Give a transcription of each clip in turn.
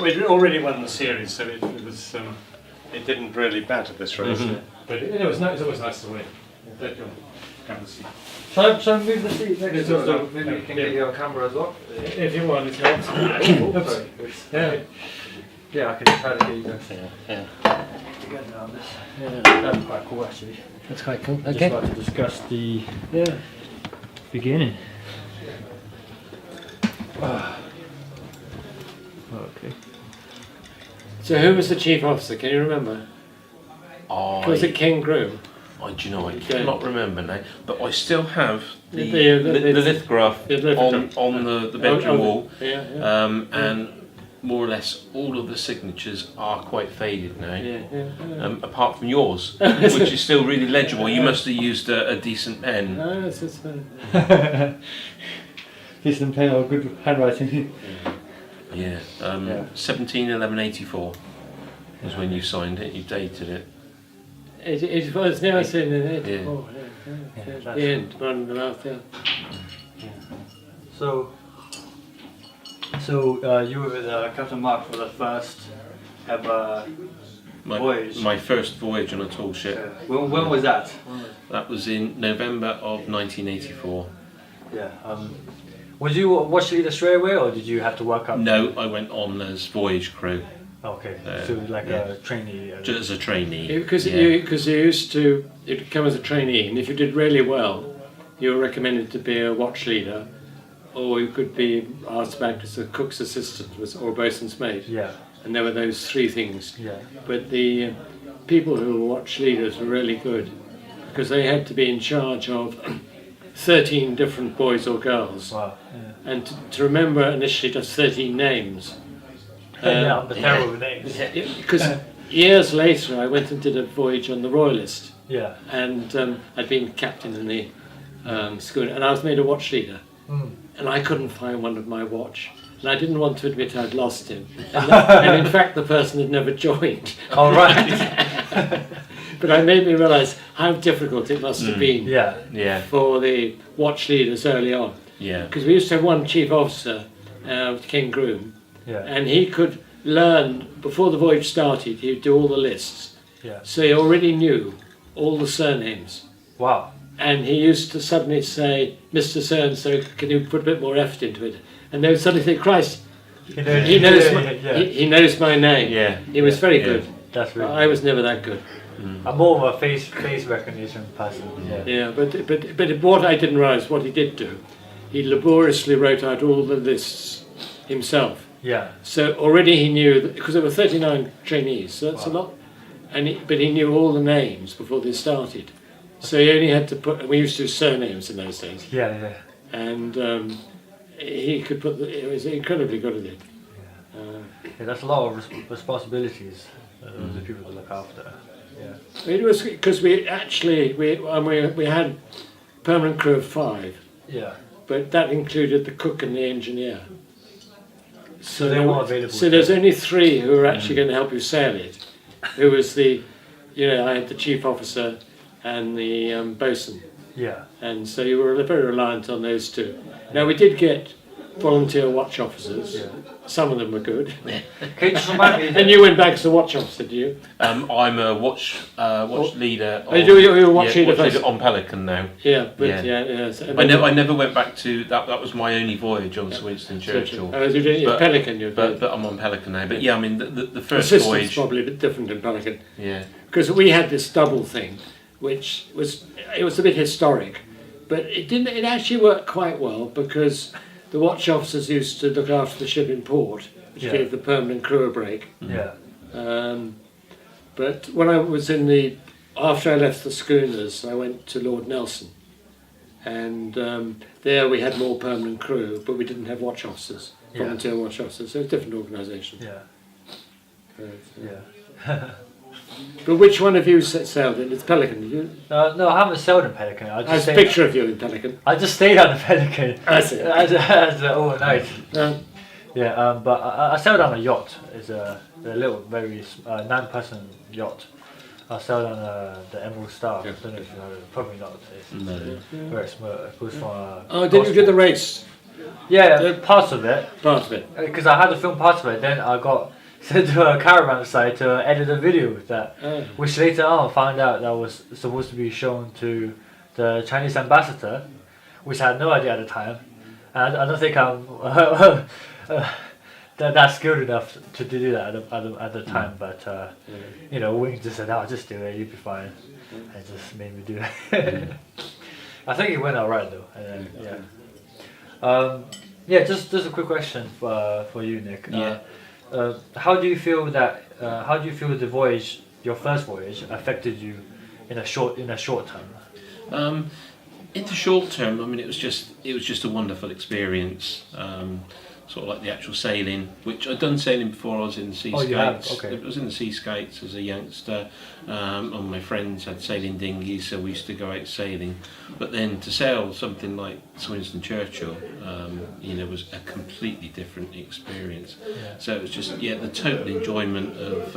We'd already won the series, so it was it didn't really matter this race. But it was nice. It was always nice to win. Come and see. Shall I move the seat next to us so maybe you can get you on camera as well? If you want, it's not. Yeah. Yeah, I can try to get you guys. Yeah. Together on this. Yeah, that'd be quite cool actually. That's quite cool. Just Okay. like to discuss the beginning. Okay. So who was the chief officer? Can you remember? Was it King Groom? Do you know, I cannot remember now, but I still have the The lithograph lithograph. on the bedroom wall, Yeah. and more or less all of the signatures are quite faded now, Yeah. apart from yours, which is still really legible. You must have used a decent pen. No, that's fine. Decent pen or good handwriting. Yeah, 17/11/84 was when you signed it. You dated it. It was never seen in it. Yeah. Oh, yeah. The end, one and a half, yeah. So you were with Captain Mark for the first ever voyage. My first voyage on a tall ship. When was that? That was in November of 1984. Yeah. Was you watch leader straight away, or did you have to work up? No, I went on as voyage crew. Okay. So like a trainee. Just as a trainee. Because you used to come as a trainee, and if you did really well, you were recommended to be a watch leader, or you could be asked back as a cook's assistant or bosun's mate. Yeah. And there were those three things. Yeah. But the people who were watch leaders were really good, because they had to be in charge of 13 different boys or girls. Wow. Yeah. And to remember initially just 13 names. Yeah, the terrible names. Because years later I went and did a voyage on the Royalist. Yeah. And I'd been captain in the schooner, and I was made a watch leader. And I couldn't find one of my watch. And I didn't want to admit I'd lost him. And in fact the person had never joined. All right. But I made me realise how difficult it must have been Yeah. for the watch leaders early on. Yeah. Because we used to have one chief officer, King Groom, and he could learn, before the voyage started, he'd do all the lists. Yeah. So he already knew all the surnames. Wow. And he used to suddenly say, Mr. So-and-so, can you put a bit more effort into it? And they would suddenly think, Christ, he knows my name. Yeah. He was very good. That's really I was never that good. I'm more of a face recognition person. Yeah, but what I didn't realise, what he did do, he laboriously wrote out all the lists himself. Yeah. So already he knew, because there were 39 trainees, so that's a lot. But he knew all the names before they started. So he only had to put, we used to do surnames in those days. Yeah. And he could put, he was incredibly good at it. Yeah, that's a lot of responsibilities the people to look after. Yeah. It was because we had permanent crew of 5. Yeah. But that included the cook and the engineer. So they weren't available. So there's only 3 who were actually going to help you sail it. Who was I had the chief officer and the bosun. Yeah. And so you were very reliant on those 2. Now we did get volunteer watch officers. Yeah. Some of them were good. Can you just remind me? And you went back as a watch officer, did you? I'm a watch leader. You're a watch leader on Pelican now. Yeah, but yeah. So, I never went back to that. That was my only voyage on Winston Churchill. Oh, you're doing Pelican. But I'm on Pelican now. But yeah, I mean the first the system's voyage probably a bit different in Pelican. Yeah. Because we had this double thing, which was a bit historic, but it didn't. It actually worked quite well because the watch officers used to look after the ship in port, which gave the permanent crew a break. Yeah. But when I was after I left the schooners, I went to Lord Nelson, and there we had more permanent crew, but we didn't have watch officers, volunteer watch officers. So it's a different organisation. Yeah. But which one of you sailed in? It's Pelican, did you? No, I haven't sailed in Pelican. I have a picture of you in Pelican. I just stayed on the Pelican. I see. As overnight. Yeah, but I sailed on a yacht. It's a little, very 9-person yacht. I sailed on the Emerald Star. I don't know if you know it. Probably not. It's very smart. It goes from. Did you do the race? Yeah, parts of it. Part of it. Because I had to film parts of it, then I got sent to a caravan site to edit a video with that, which later on found out that was supposed to be shown to the Chinese ambassador, which I had no idea at the time. And I don't think I'm that skilled enough to do that at the time, but you know, Wing just said, "Oh, just do it, you'll be fine," and just made me do it. I think it went alright though. Yeah, just a quick question for you, Nick. Yeah. How do you feel that? How do you feel the voyage, your first voyage, affected you in a short term? In the short term, I mean, it was just a wonderful experience. Sort of like the actual sailing, which I'd done sailing before. I was in the Sea Oh, Skates. you have? Okay. I was in the Sea Skates as a youngster. All my friends had sailing dinghies, so we used to go out sailing. But then to sail something like Winston Churchill, you know, was a completely different experience. Yeah. So it was just the total enjoyment of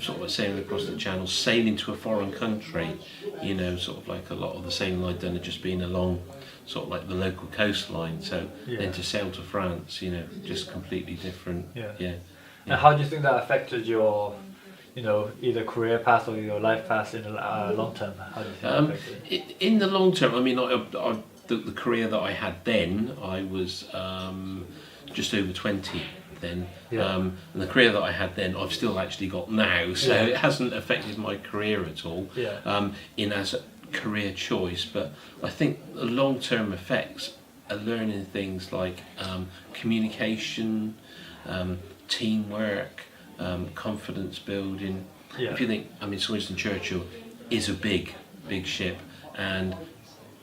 sort of like sailing across the Channel, sailing to a foreign country. You know, sort of like a lot of the sailing I'd done had just been along sort of like the local coastline, so then to sail to France, you know, just completely different. Yeah. And how do you think that affected your, you know, either career path or your life path in the long term? How do you think that affected? In the long term, I mean, the career that I had then, I was just over 20 then, and the career that I had then, I've still actually got now, so it hasn't affected my career at all. In as a career choice, but I think the long-term effects are learning things like communication, teamwork, confidence building. If you think, I mean, Winston Churchill is a big ship, and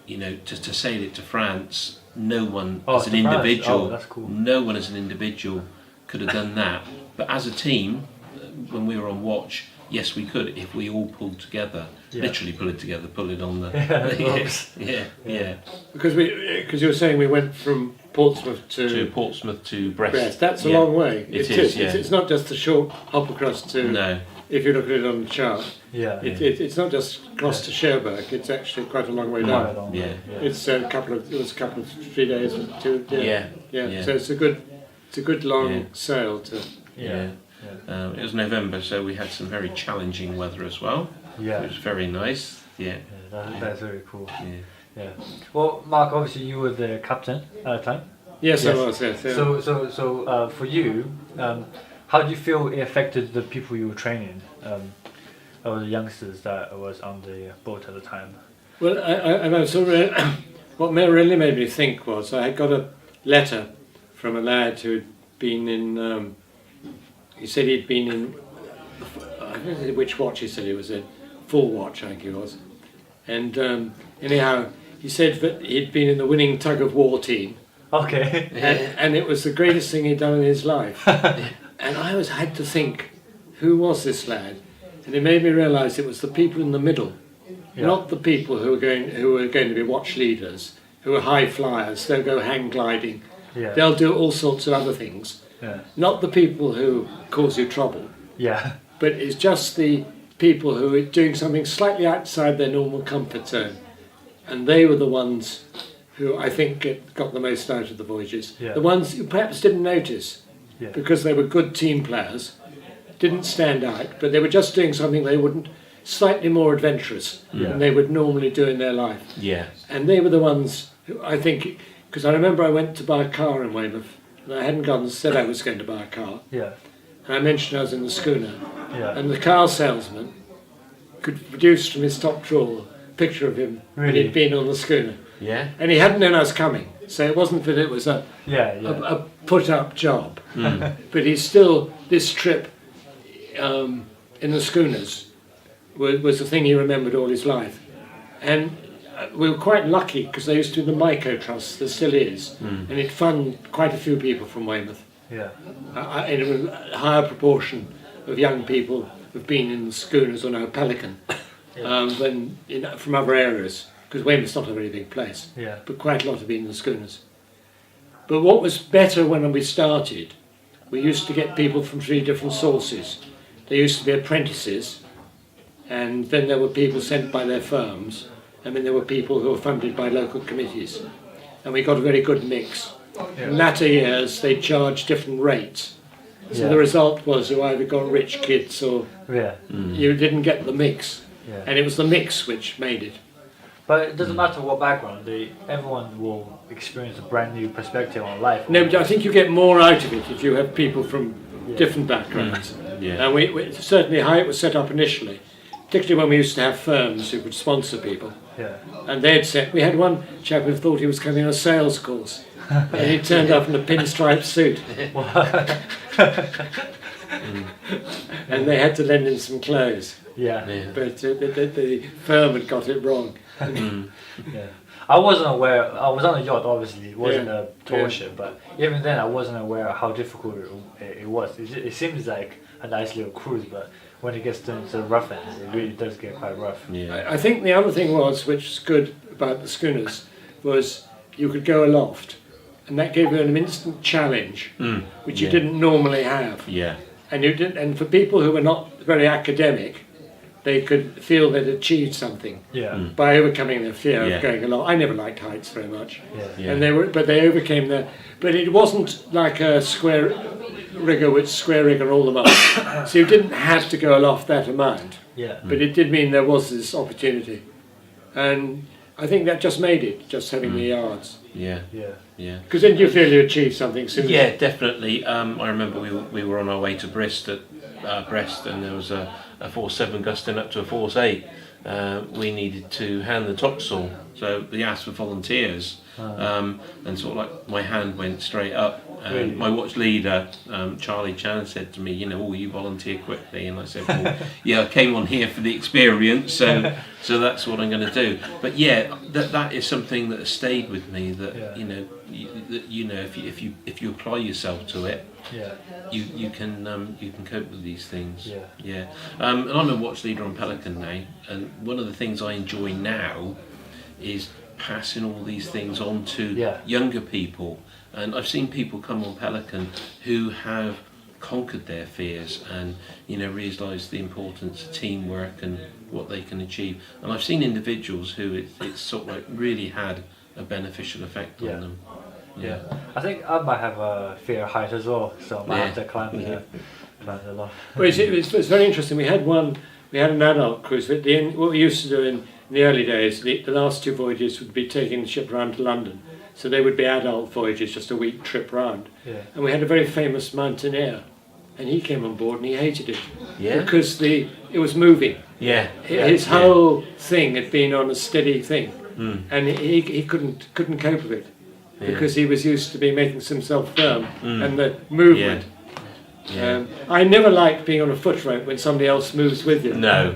you know, to sail it to France, no one as an individual, that's cool. no one as an individual could have done that. But as a team, when we were on watch, yes, we could if we all pulled together. Literally pull it together, pull it on the. Because you were saying we went from Portsmouth to Portsmouth to Brest. That's a long way. It is. It's not just a short hop across to. No. If you look at it on the chart. It's not just across to Cherbourg. It's actually quite a long way down. It's a couple of 3 days or 2. So it's a good long sail to. It was November, so we had some very challenging weather as well. It was very nice. That's very cool. Well, Mark, obviously you were the captain at the time. Yes, I was. Yes. So for you, how do you feel it affected the people you were training, or the youngsters that was on the boat at the time? Well, I sort of what really made me think was I had got a letter from a lad who'd been in. He said he'd been in. I don't know which watch he said he was in. Full watch, I think he was. And anyhow, he said that he'd been in the winning tug of war team. Okay. And it was the greatest thing he'd done in his life. And I had to think, who was this lad? And it made me realise it was the people in the middle, not the people who were going to be watch leaders, who are high flyers. They'll go hang gliding. They'll do all sorts of other things. Not the people who cause you trouble. But it's just the people who are doing something slightly outside their normal comfort zone, and they were the ones who I think got the most out of the voyages. The ones who perhaps didn't notice because they were good team players, didn't stand out, but they were just doing something they wouldn't, slightly more adventurous than they would normally do in their life. And they were the ones who I think, because I remember I went to buy a car in Weymouth, and I hadn't gone and said I was going to buy a car. And I mentioned I was in the schooner. And the car salesman could produce from his top drawer a picture of him when he'd been on the schooner. And he hadn't known I was coming, so it wasn't that it was a put-up job. But he's still, this trip in the schooners was the thing he remembered all his life. And we were quite lucky because they used to do the Myco Trust, there still is, and it funded quite a few people from Weymouth. In a higher proportion of young people who've been in the schooners or now Pelican than from other areas, because Weymouth's not a very big place, but quite a lot have been in the schooners. But what was better when we started, we used to get people from 3 different sources. There used to be apprentices, and then there were people sent by their firms, and then there were people who were funded by local committees. And we got a very good mix. In latter years, they charged different rates. So Yeah. the result was you either got rich kids or Yeah. you didn't get the mix. Yeah. And it was the mix which made it. But it doesn't matter what background, everyone will experience a brand new perspective on life. No, but I think you get more out of it if you have people from different backgrounds. Yeah. And we certainly how it was set up initially, particularly when we used to have firms who would sponsor people. Yeah. And they'd said, we had one chap who thought he was coming on a sales course. And he turned up in a pinstripe suit. And they had to lend him some clothes. Yeah. Yeah. But the firm had got it wrong. Yeah. I wasn't aware. I was on a yacht, obviously. It wasn't Yeah. a tour Yeah. ship, but even then, I wasn't aware how difficult it was. It seems like a nice little cruise, but when it gets into the rough end, it really does get quite rough. Yeah. I think the other thing was, which was good about the schooners, was you could go aloft, and that gave you an instant challenge, which you Yeah. didn't normally have. Yeah. And you didn't. And for people who were not very academic, they could feel they'd achieved something Yeah. by overcoming their fear Yeah. of going along. I never liked heights very much, Yeah. Yeah. and they overcame that. But it wasn't like a square rigger all the time. So you didn't have to go aloft that amount. Yeah. But it did mean there was this opportunity, and I think that just made it, just having the yards. Yeah. Yeah. Yeah. Because then you feel you achieved something soon. Yeah, definitely. I remember we were on our way to Brest, and there was a force 7 gusting up to a force 8. We needed to hand the topsail, so they asked for volunteers, and sort of like my hand went straight up. Really? My watch leader, Charlie Chan, said to me, you know, "Oh, you volunteer quickly," and I said, "Well, yeah, I came on here for the experience, so that's what I'm going to do." But yeah, that is something that has stayed with me. That Yeah. you know, if you apply yourself to it, Yeah. you can cope with these things. Yeah. Yeah. And I'm a watch leader on Pelican now, and one of the things I enjoy now is passing all these things on to Yeah. younger people. And I've seen people come on Pelican who have conquered their fears and realised the importance of teamwork and what they can achieve. And I've seen individuals who it's sort of like really had a beneficial effect Yeah. on them. Yeah. I think I might have a fear of height as well, so I might have to climb the loft. Well, it's very interesting. We had an adult cruise. What we used to do in the early days, the last 2 voyages would be taking the ship round to London. So they would be adult voyages, just a week trip round. Yeah. And we had a very famous mountaineer, and he came on board and he hated it Yeah. because it was moving. Yeah. His whole thing had been on a steady thing, Mm. and he couldn't cope with it Yeah. because he was used to be making himself firm and the movement. Yeah. I never like being on a foot rope when somebody else moves with you. No.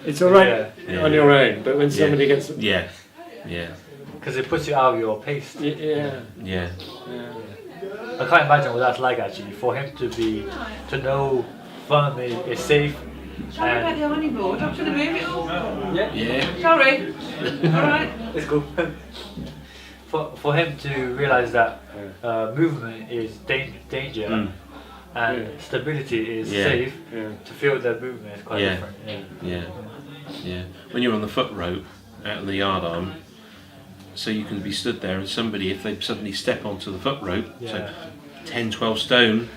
It's all right Yeah. on your own, but when somebody gets Yeah. Yeah. Because it puts you out of your pace. yeah. Yeah. I can't imagine what that's like actually, for him to know firm is safe. Sorry about the honeymoon. I'm trying to move it all. Yeah. Sorry. Alright. It's cool. For him to realise that movement is danger and stability is Yeah. safe, Yeah. to feel that movement is quite Yeah. different. Yeah. Yeah. When you're on the foot rope out on the yard arm, so you can be stood there and somebody, if they suddenly step onto the foot rope, so Yeah. 10, 12 stone,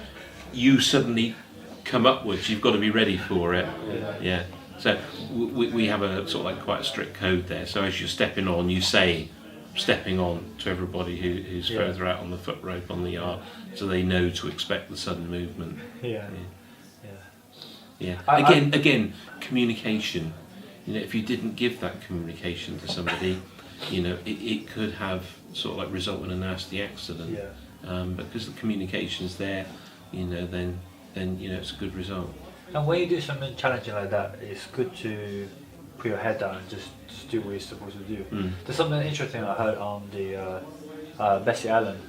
you suddenly come upwards, you've got to be ready for it. Yeah. So we have a sort of like quite a strict code there. So as you're stepping on, you say stepping on to everybody who's Yeah. further out on the foot rope on the yard, so they know to expect the sudden movement. Yeah. Yeah. I- Again, communication. If you didn't give that communication to somebody, it could have sort of like result in a nasty accident. Yeah. But because the communication's there, then it's a good result. And when you do something challenging like that, it's good to put your head down and just do what you're supposed to do. There's something interesting I heard on the Bessie Island.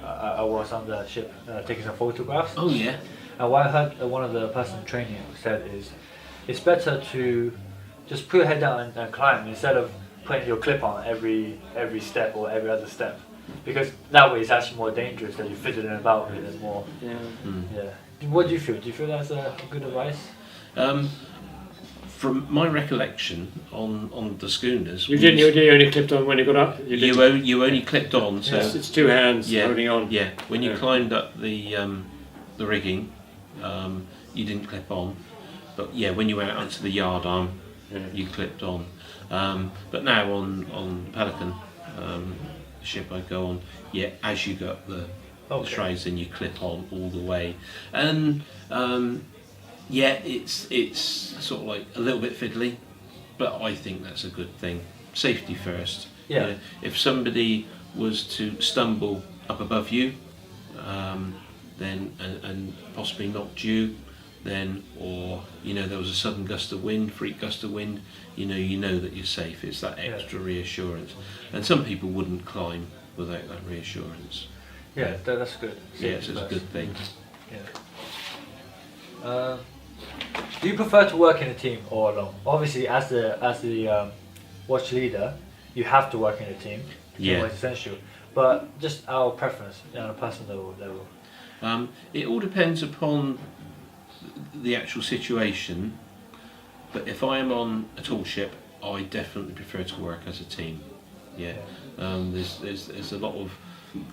I was on the ship taking some photographs. Oh yeah. And what I heard one of the person training said is, it's better to just put your head down and climb instead of putting your clip on every step or every other step, because that way it's actually more dangerous that you're fiddling about with it more. Yeah. Yeah. What do you feel? Do you feel that's a good advice? from my recollection on the schooners, You didn't. You only clipped on when you got up. you only clipped on. So Yes, it's two hands holding on. Yeah, when you Yeah. climbed up the rigging, you didn't clip on. But yeah, when you went out onto the yard arm, you clipped on. But now on Pelican, the ship I go on, yeah, as you go up the shrouds, then you clip on all the way. And yeah, it's sort of like a little bit fiddly, but I think that's a good thing. Safety first. Yeah. You know, if somebody was to stumble up above you, then and possibly knocked you, then, or there was a sudden gust of wind, freak gust of wind, you know that you're safe. It's that extra reassurance, and some people wouldn't climb without that reassurance. Yeah, that's good. Yeah, it's a good thing. Yeah. Do you prefer to work in a team or alone? Obviously, as the watch leader, you have to work in a team. Yeah. It's essential. But just our preference on a personal level. It all depends upon the actual situation. But if I am on a tall ship, I definitely prefer to work as a team. Yeah. There's a lot of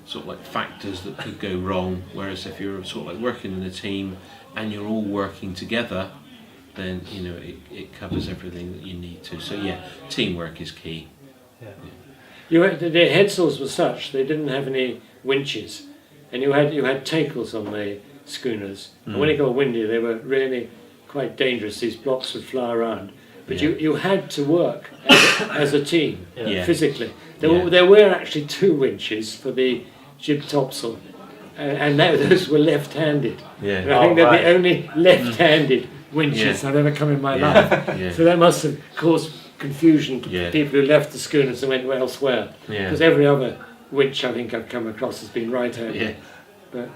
sort of like factors that could go wrong. Whereas if you're sort of like working in a team and you're all working together, then it covers everything that you need to. So yeah, teamwork is key. Yeah. The headsails were such they didn't have any winches, and you had tackles on the schooners. And when it got windy, they were really quite dangerous. These blocks would fly around, but you had to work as a team physically. There were actually two winches for the jib topsail, and those were left-handed. Yeah. And I think they're the only left-handed winches I've ever come in my life. Yeah. So that must have caused confusion to people who left the schooners and went elsewhere. Yeah. Because every other winch I think I've come across has been right-handed. Yeah. But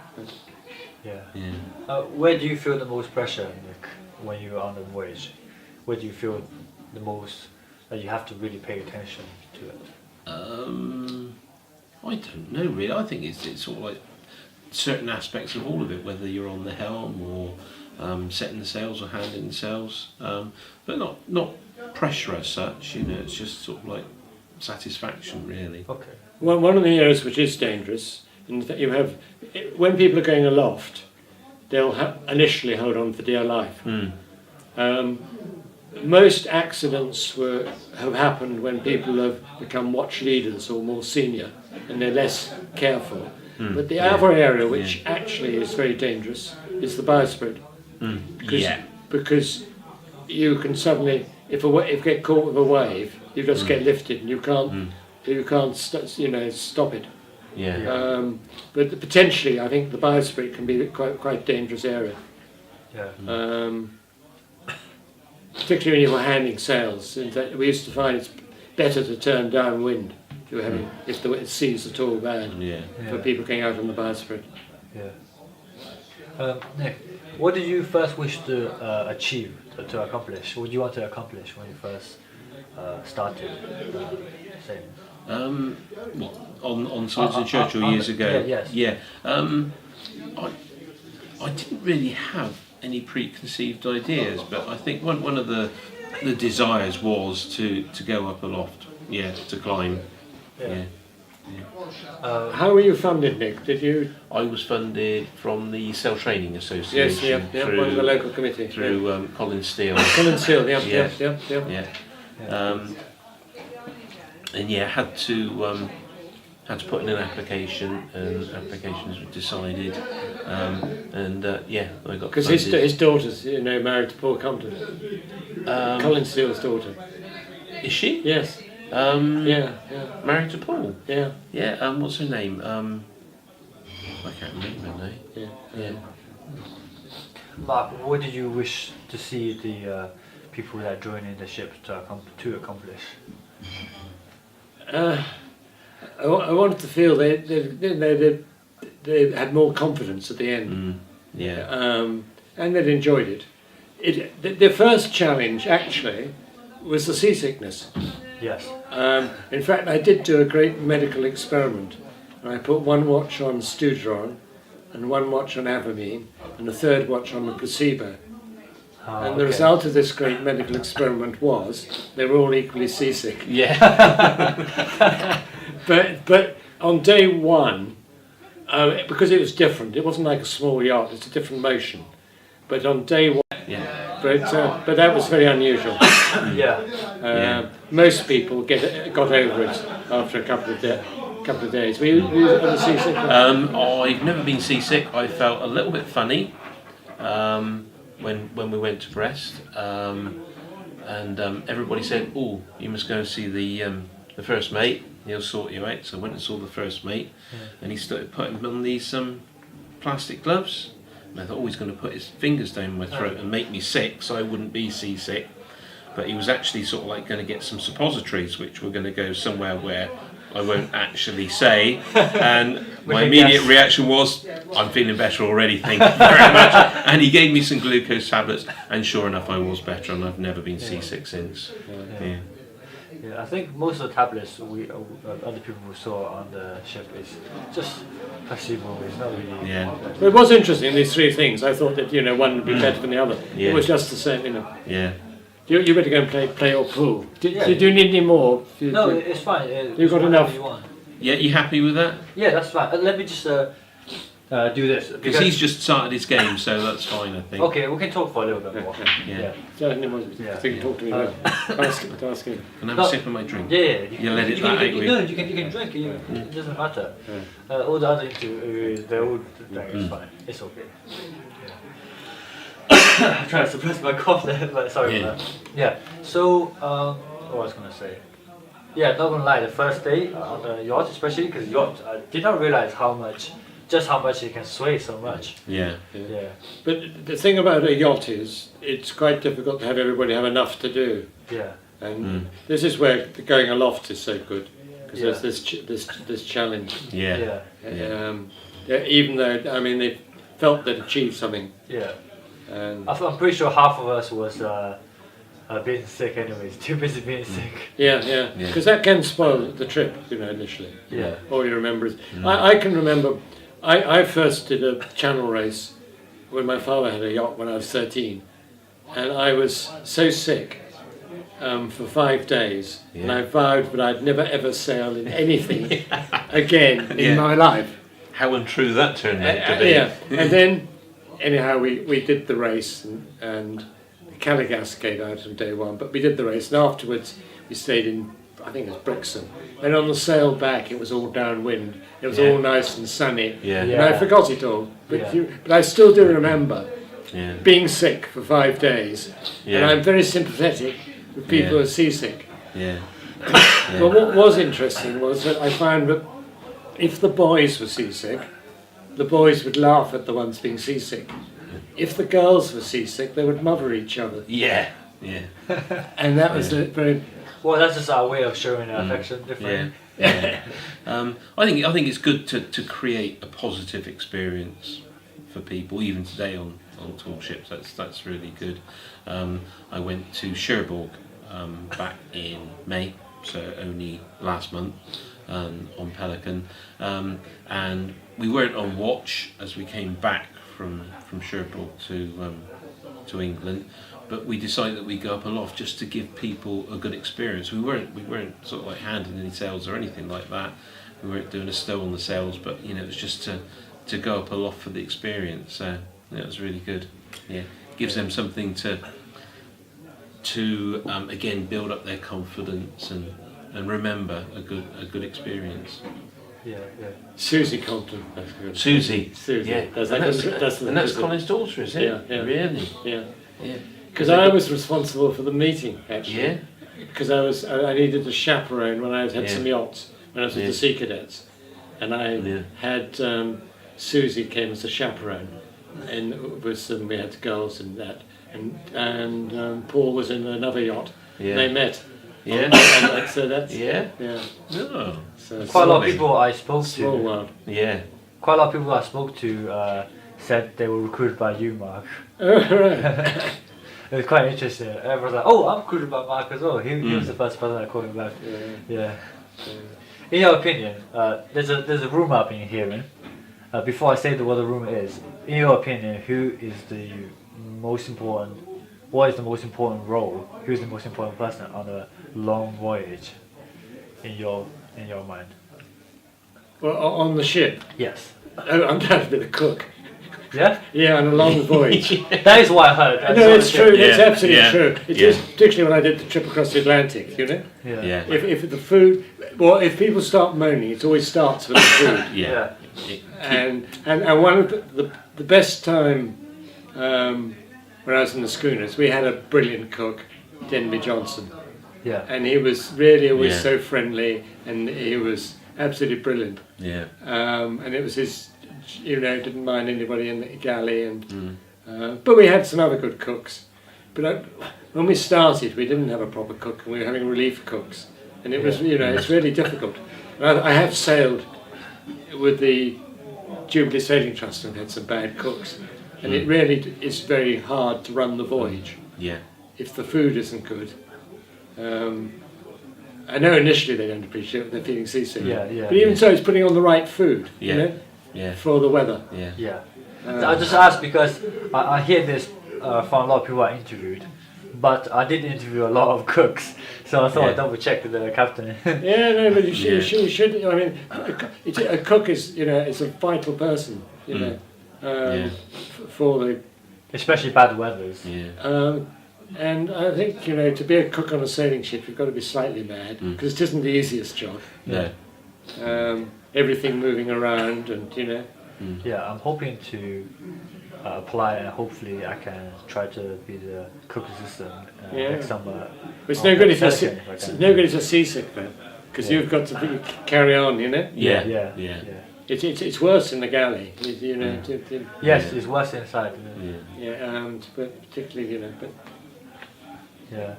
Where do you feel the most pressure, Nick, when you're on the voyage? Where do you feel the most that you have to really pay attention to it? I don't know really. I think it's sort of like certain aspects of all of it, whether you're on the helm or setting the sails or handling the sails, but not pressure as such. It's just sort of like satisfaction really. Okay. one of the areas which is dangerous, in that you have, when people are going aloft, they'll initially hold on for dear life. Most accidents have happened when people have become watch leaders or more senior, and they're less careful. But the other area which actually is very dangerous is the bowsprit. Because you can suddenly, if you get caught with a wave, you just get lifted and you can't stop it. Yeah. But potentially, I think the bowsprit can be quite dangerous area. Yeah. Particularly when you're handling sails. In fact, we used to find it's better to turn downwind if the sea's at all bad for people going out on the bowsprit. Yeah. Nick, what did you first wish to achieve, to accomplish? What did you want to accomplish when you first started sailing? On Science and Churchill years ago. Yes. I didn't really have any preconceived ideas, but I think one of the desires was to go up aloft, to climb. How were you funded, Nick? Did you? I was funded from the Sail Training Association. Yes, through one of the local committee. Through Colin Steele. Colin Steele, yeah. Had to put in an application, and applications were decided, I got. Because his daughter's married to Paul Compton. Colin Steele's daughter. Is she? Yes. Married to Paul. Yeah. Yeah. What's her name? I can't remember her name. Yeah. Mark, what did you wish to see the people that join in the ship to accomplish? I wanted to feel they had more confidence at the end. And they'd enjoyed it. The first challenge actually was the seasickness. Yes. In fact, I did do a great medical experiment. I put one watch on Studron and one watch on Avamine and a third watch on the placebo. And the result of this great medical experiment was they were all equally seasick. Yeah. But on day one, because it was different, it wasn't like a small yacht, it's a different motion. But on day one, Yeah. but that was very unusual. Yeah. Most people got over it after a couple of days. Were you ever seasick? I've never been seasick. I felt a little bit funny when we went to Brest, and everybody said, "Oh, you must go and see the first mate. He'll sort you out." So I went and saw the first mate, and he started putting on these plastic gloves. And I thought, oh, he's going to put his fingers down my throat and make me sick, so I wouldn't be seasick. But he was actually sort of like going to get some suppositories, which were going to go somewhere where I won't actually say. And my immediate reaction was, I'm feeling better already, thank you very much. And he gave me some glucose tablets, and sure enough, I was better, and I've never been seasick since. Yeah. Yeah, I think most of the tablets other people who saw on the ship is just placebo. It's not really. Yeah. But it was interesting, these three things. I thought that one would be better than the other. Yeah. It was just the same, Yeah. You better go and play your pool. Do you need any more? No, it's fine. You've got enough. You want. Yeah, you happy with that? Yeah, that's fine. Let me just do this. Because he's just started his game, so that's fine, I think. Okay, we can talk for a little bit more. Yeah. So you can talk to me about ask him. Can I have a sip of my drink? Yeah, You let it that out. No, you can drink. It doesn't matter. All the other interviews, they're all drink. It's fine. It's okay. I'm trying to suppress my cough there, but sorry about that. Yeah. So, what was I gonna say? Yeah, not gonna lie. The first day on the yacht, especially because yacht, I did not realize how much it can sway so much. Yeah. Yeah. But the thing about a yacht is, it's quite difficult to have everybody have enough to do. Yeah. And this is where going aloft is so good, because there's this challenge. Yeah. Even though they felt they'd achieved something. Yeah. And I'm pretty sure half of us was being sick anyways, too busy being sick. yeah, because that can spoil the trip, initially. Yeah. All you remember is, I can remember, I first did a channel race when my father had a yacht when I was 13, and I was so sick for 5 days, and I vowed that I'd never ever sail in anything again in my life. How untrue that turned out to be. Yeah, and then anyhow we did the race, and the Caligas gave out on day one, but we did the race, and afterwards we stayed in, I think it was Brixham, and on the sail back it was all downwind, it was all nice and sunny, and I forgot it all, but I still do remember being sick for 5 days, and I'm very sympathetic with people who are seasick. But what was interesting was that I found that if the boys were seasick, the boys would laugh at the ones being seasick. If the girls were seasick, they would mother each other. Yeah. And that was very... Well, that's just our way of showing our affection differently. Yeah. I think it's good to create a positive experience for people, even today on tall ships. That's really good. I went to Cherbourg back in May, so only last month, on Pelican, and we weren't on watch as we came back from Cherbourg to England, but we decided that we'd go up aloft just to give people a good experience. We weren't sort of like handing any sails or anything like that. We weren't doing a stow on the sails, but it was just to go up aloft for the experience. So it was really good. Yeah, gives them something to again build up their confidence and remember a good experience. Yeah. Susie Compton. That's good. Susie. Yeah. That's Colin's daughter, is it? Yeah. Really? Yeah. Yeah. Because I was responsible for the meeting, actually. Yeah. Because I needed a chaperone when I had some yachts, when I was with the Sea Cadets. And I had Susie came as a chaperone, and we had girls and that. And Paul was in another yacht. Yeah. They met. Yeah. So that's... Yeah. So Quite a lot of people I spoke small to. world. Yeah. Quite a lot of people I spoke to said they were recruited by you, Mark. Right. It was quite interesting. Everyone was like, "Oh, I'm recruited by Mark as well." He was the first person that called me back. Yeah. In your opinion, there's a rumor I've been hearing. Before I say what the rumor is, in your opinion, who is the most important what is the most important role? Who's the most important person on a long voyage, in your mind? Well, on the ship, Yes. I'm glad to be the cook. Yeah. Yeah, on a long voyage. That is what I heard. No, it's true. It's Yeah, absolutely yeah, true. It yeah. is, particularly when I did the trip across the Atlantic. You know, Yeah. Yeah. if the food, well, if people start moaning, it always starts with the food. Yeah. And one of the best time when I was in the schooners, we had a brilliant cook, Denby Johnson, Yeah. and he was really always Yeah. so friendly, and he was absolutely brilliant. Yeah. And it was his, didn't mind anybody in the galley, and but we had some other good cooks. But when we started, we didn't have a proper cook, and we were having relief cooks, and it was, it's really difficult. And I have sailed with the Jubilee Sailing Trust and had some bad cooks, and it really is very hard to run the voyage Yeah. if the food isn't good. I know initially they don't appreciate it, they're feeling seasick. Yeah, yeah. But even so, it's putting on the right food, Yeah. Yeah. for the weather. Yeah. Yeah. I just asked because I hear this from a lot of people I interviewed, but I did interview a lot of cooks, so I thought Yeah. I'd double check with the captain. Yeah, no, but you Yeah. should. I mean, a cook is, is a vital person, Yeah. for the. Especially bad weathers. Yeah. And I think, to be a cook on a sailing ship, you've got to be slightly mad, because it isn't the easiest job. No. Everything moving around, and Yeah, I'm hoping to apply, and hopefully I can try to be the cook assistant Yeah. next summer. it's no good if you're Pelican, if I it's can. no good if you're seasick then, because Yeah. you've got to carry on. Yeah. Yeah, Yeah. yeah. It's worse in the galley. Yes, it's worse inside. Isn't it? Yeah. Yeah, but particularly, Yeah.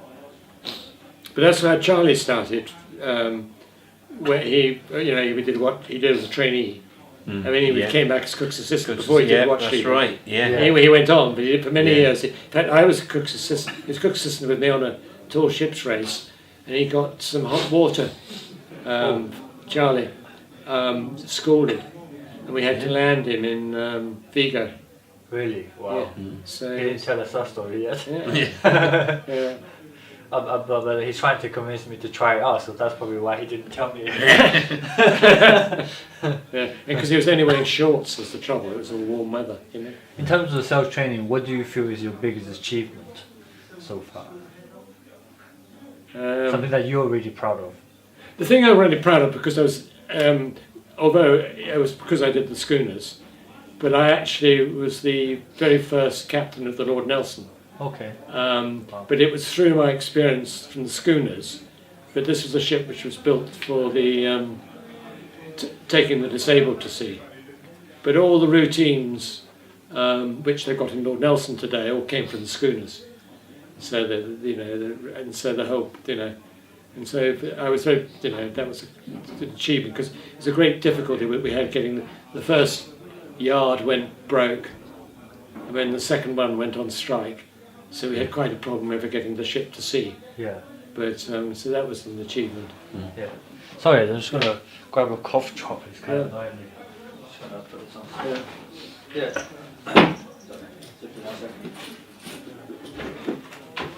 but that's how Charlie started. Where he, he did what he did as a trainee. I mean, he Yeah. came back as cook's assistant before he Yeah, did watch that's leader. right. Yeah. Yeah. Anyway, he went on, but he did for many Yeah. years. In fact, I was a cook's assistant. He was cook's assistant with me on a tall ships race, and he got some hot water. Charlie scalded, and we had to land him in Vigo. Really? Wow. Yeah. So He didn't tell us that story yet. yeah. Yeah. But he's trying to convince me to try it out, so that's probably why he didn't tell me. Yeah, because he was only wearing shorts was the trouble. It was all warm weather, In terms of self training, what do you feel is your biggest achievement so far? Something that you're really proud of? The thing I'm really proud of, because I was, although it was because I did the schooners, but I actually was the very first captain of the Lord Nelson. Okay. But it was through my experience from the schooners. But this was a ship which was built for the taking the disabled to sea. But all the routines which they've got in Lord Nelson today all came from the schooners. So and so the whole, and so I was very, that was an achievement, because it was a great difficulty we had getting the first yard went broke, and then the second one went on strike. So we had quite a problem ever getting the ship to sea. Yeah. But so that was an achievement. Yeah. Sorry, I'm just gonna grab a cough drop. It's kind of Yeah. annoying me. Shut up, put it on. Yeah. Yeah.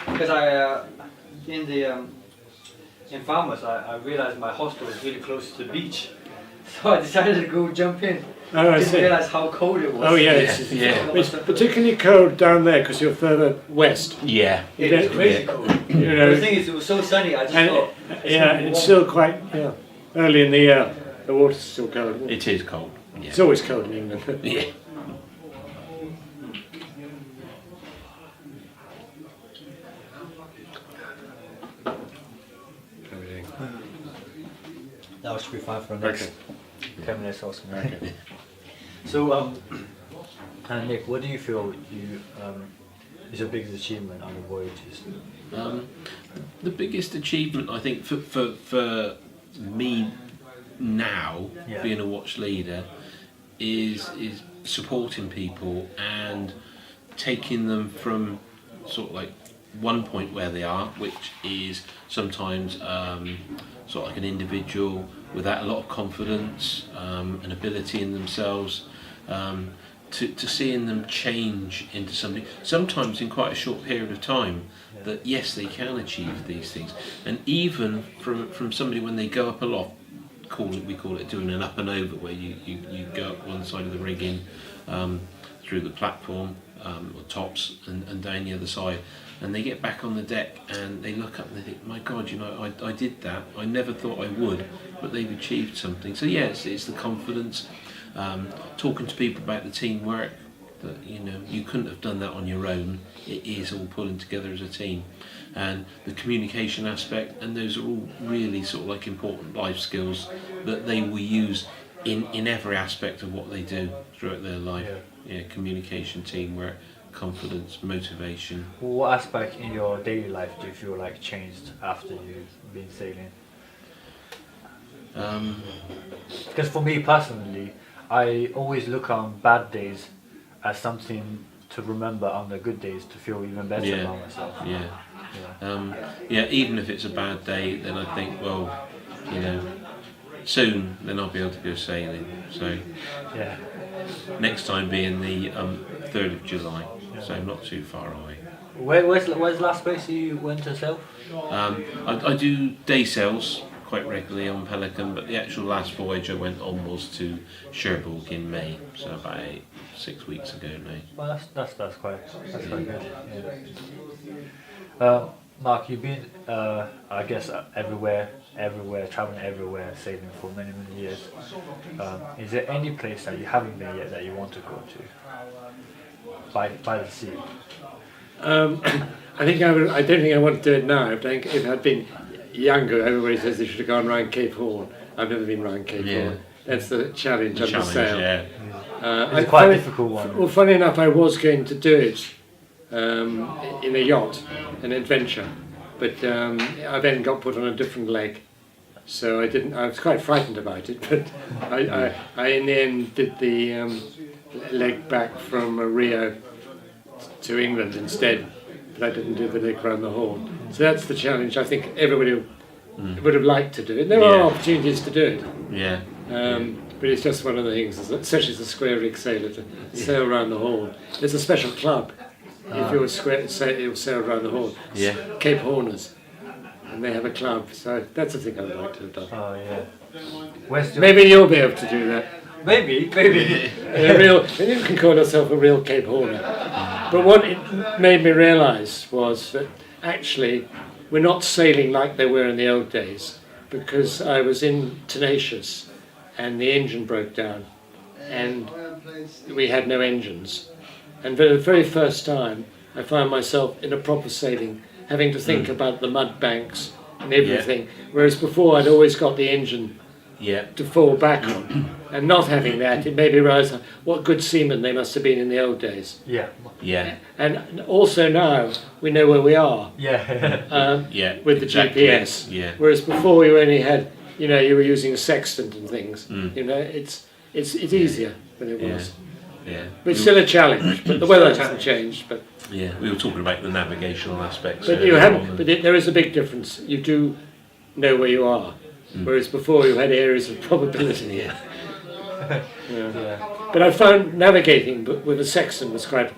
Because in Farmers, I realized my hostel was really close to the beach, so I decided to go jump in. Oh, I Didn't see. realize how cold it was. Oh yeah, Yeah. it's particularly cold down there because you're further west. Yeah. You It was don't- crazy cold. You The know, thing is, it was so sunny. I just and thought, yeah, it's still quite early in the year. The water's still cold. Isn't it? It is cold. Yeah. It's always cold in England. Yeah. that should be fine for the next Okay. 10 minutes or something. Okay. So, Nick, what do you feel is your biggest achievement on the voyages? The biggest achievement, I think, for me now, Yeah. being a watch leader, is supporting people and taking them from sort of like one point where they are, which is sometimes sort of like an individual without a lot of confidence and ability in themselves, to seeing them change into something, sometimes in quite a short period of time, that yes, they can achieve these things. And even from somebody when they go up a lot, we call it doing an up and over, where you go up one side of the rigging through the platform or tops and down the other side, and they get back on the deck and they look up and they think, my God, you know, I did that. I never thought I would, but they've achieved something. So yes, it's the confidence, talking to people about the teamwork, that you know you couldn't have done that on your own. It is all pulling together as a team, and the communication aspect, and those are all really sort of like important life skills that they will use in every aspect of what they do throughout their life. Yeah, communication, teamwork, confidence, motivation. What aspect in your daily life do you feel like changed after you've been sailing? Because for me personally, I always look on bad days as something to remember on the good days to feel even better about myself. Yeah, even if it's a bad day, then I think, well, you know, soon then I'll be able to go sailing. So next time being the 3rd of July, so not too far away. Where's the last place you went to sail? I do day sails quite regularly on Pelican, but the actual last voyage I went on was to Cherbourg in May, so about 6 weeks ago now. Well, that's quite good. Yeah. Mark, you've been I guess everywhere, traveling everywhere, sailing for many years. Is there any place that you haven't been yet that you want to go to by the sea? I think I don't think I want to do it now. I think if I'd been younger, everybody says they should have gone round Cape Horn. I've never been round Cape Horn. That's the challenge of the sail. It's quite a difficult one. Well, funny enough, I was going to do it in a yacht, an adventure, but I then got put on a different leg, so I didn't. I was quite frightened about it, but I in the end did the leg back from Rio to England instead, but I didn't do the leg round the Horn. So that's the challenge. I think everybody would have liked to do it. There are opportunities to do it. But it's just one of the things, especially as a square rig sailor, to sail around the Horn. There's a special club if you'll sail around the Horn. Cape Horners, and they have a club. So that's the thing I'd like to have done. Oh yeah. Maybe you'll be able to do that. Maybe. You can call yourself a real Cape Horner. But what it made me realise was that actually we're not sailing like they were in the old days, because I was in Tenacious and the engine broke down and we had no engines. And for the very first time I found myself in a proper sailing having to think about the mud banks and everything, whereas before I'd always got the engine to fall back on, and not having that, it made me realise what good seamen they must have been in the old days. And also now we know where we are. With the GPS. Whereas before you only had, you were using a sextant and things. It's easier than it was. But it's still a challenge. But the weather hasn't changed. But we were talking about the navigational aspects. But you haven't. But there is a big difference. You do know where you are. Whereas before you had areas of probability. But I found navigating with a sextant was quite,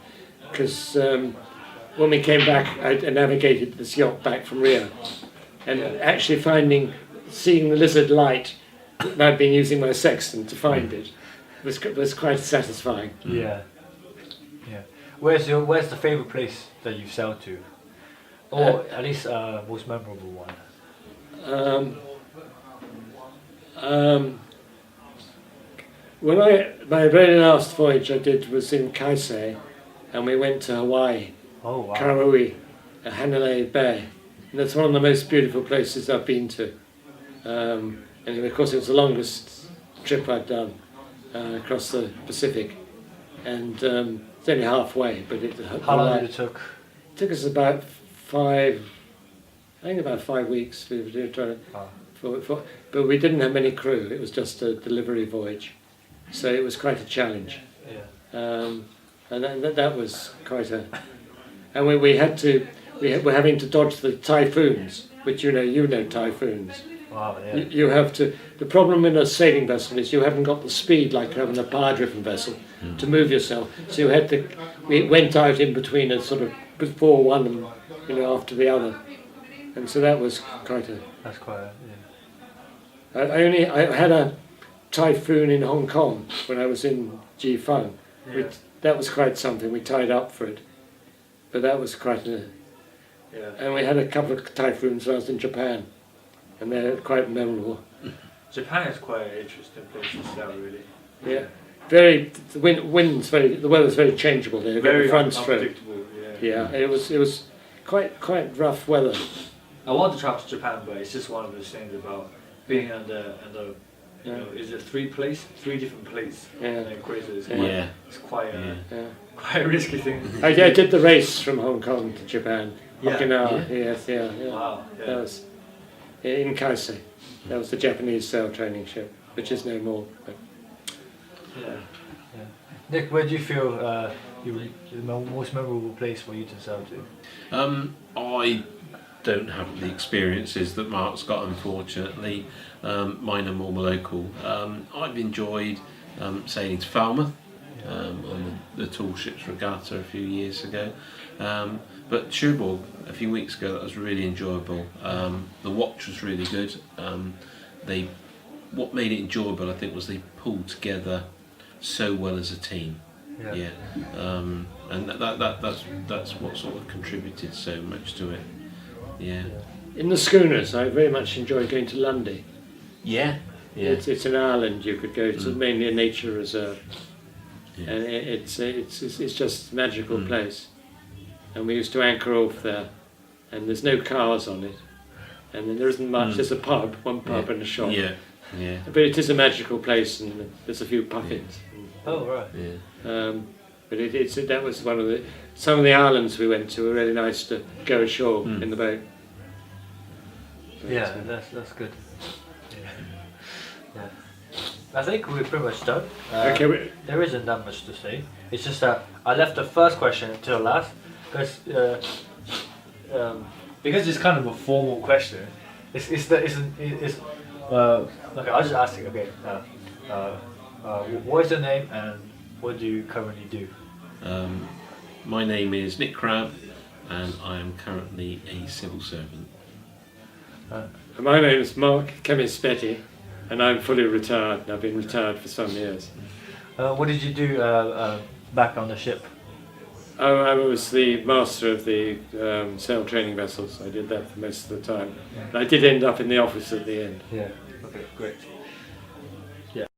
because when we came back, I navigated this yacht back from Rio, and actually seeing the lizard light, and I'd been using my sextant to find it, was quite satisfying. Where's the favourite place that you've sailed to, or at least most memorable one? My very last voyage I did was in Kaisei, and we went to Hawaii, Kauai, Hanalei Bay, and that's one of the most beautiful places I've been to. And of course it was the longest trip I'd done across the Pacific, and it's only halfway. But how long did it took? It took us about 5 weeks. We were trying to. But we didn't have many crew. It was just a delivery voyage, so it was quite a challenge. And that was quite a. And we were having to dodge the typhoons, which you know typhoons. Wow, yeah. You have to. The problem in a sailing vessel is you haven't got the speed like having a power-driven vessel to move yourself. So you had to. We went out in between a sort of before one and after the other, and so that was quite a. That's quite. I had a typhoon in Hong Kong when I was in Jifeng. Yeah. That was quite something. We tied up for it, but that was quite a. Yeah. And we had a couple of typhoons when I was in Japan, and they're quite memorable. Japan is quite an interesting place to sail, really. Yeah, the weather's very changeable there. Very front stroke. unpredictable. Yeah, it was quite rough weather. I want to travel to Japan, but it's just one of those things about being under is it three different places? Yeah. And equator is Yeah. it's quite a Yeah. quite a risky thing. I did the race from Hong Kong to Japan. Yeah. Okinawa. Yes, yeah. Wow. Yeah. That was in Kaisei. That was the Japanese sail training ship, which is no more. But Yeah. Nick, where do you feel the most memorable place for you to sail to? I don't have the experiences that Mark's got, unfortunately. Mine are more local. I've enjoyed sailing to Falmouth on the tall ships regatta a few years ago. But Cherbourg a few weeks ago, that was really enjoyable. The watch was really good. What made it enjoyable, I think, was they pulled together so well as a team. Yeah. And that's what sort of contributed so much to it. Yeah. in the schooners, I very much enjoy going to Lundy. Yeah. Yeah. It's an island you could go to, mainly a nature reserve, Yeah. and it's just a magical place. And we used to anchor off there, and there's no cars on it, and then there isn't much. There's a pub, one pub and a shop. Yeah. Yeah. But it is a magical place, and there's a few puffins. Oh right. Yeah. But that was one of some of the islands we went to were really nice to go ashore in the boat. Yeah, that's good. Yeah. Yeah. I think we're pretty much done. Okay. There isn't that much to say. It's just that I left the first question until last because it's kind of a formal question. Okay, I'll just ask you. Okay. What is your name and what do you currently do? My name is Nick Crabb, and I am currently a civil servant. My name is Mark Kemispetti, and I'm fully retired. And I've been retired for some years. What did you do back on the ship? I was the master of the sail training vessels. I did that for most of the time. And I did end up in the office at the end. Yeah. Okay, great.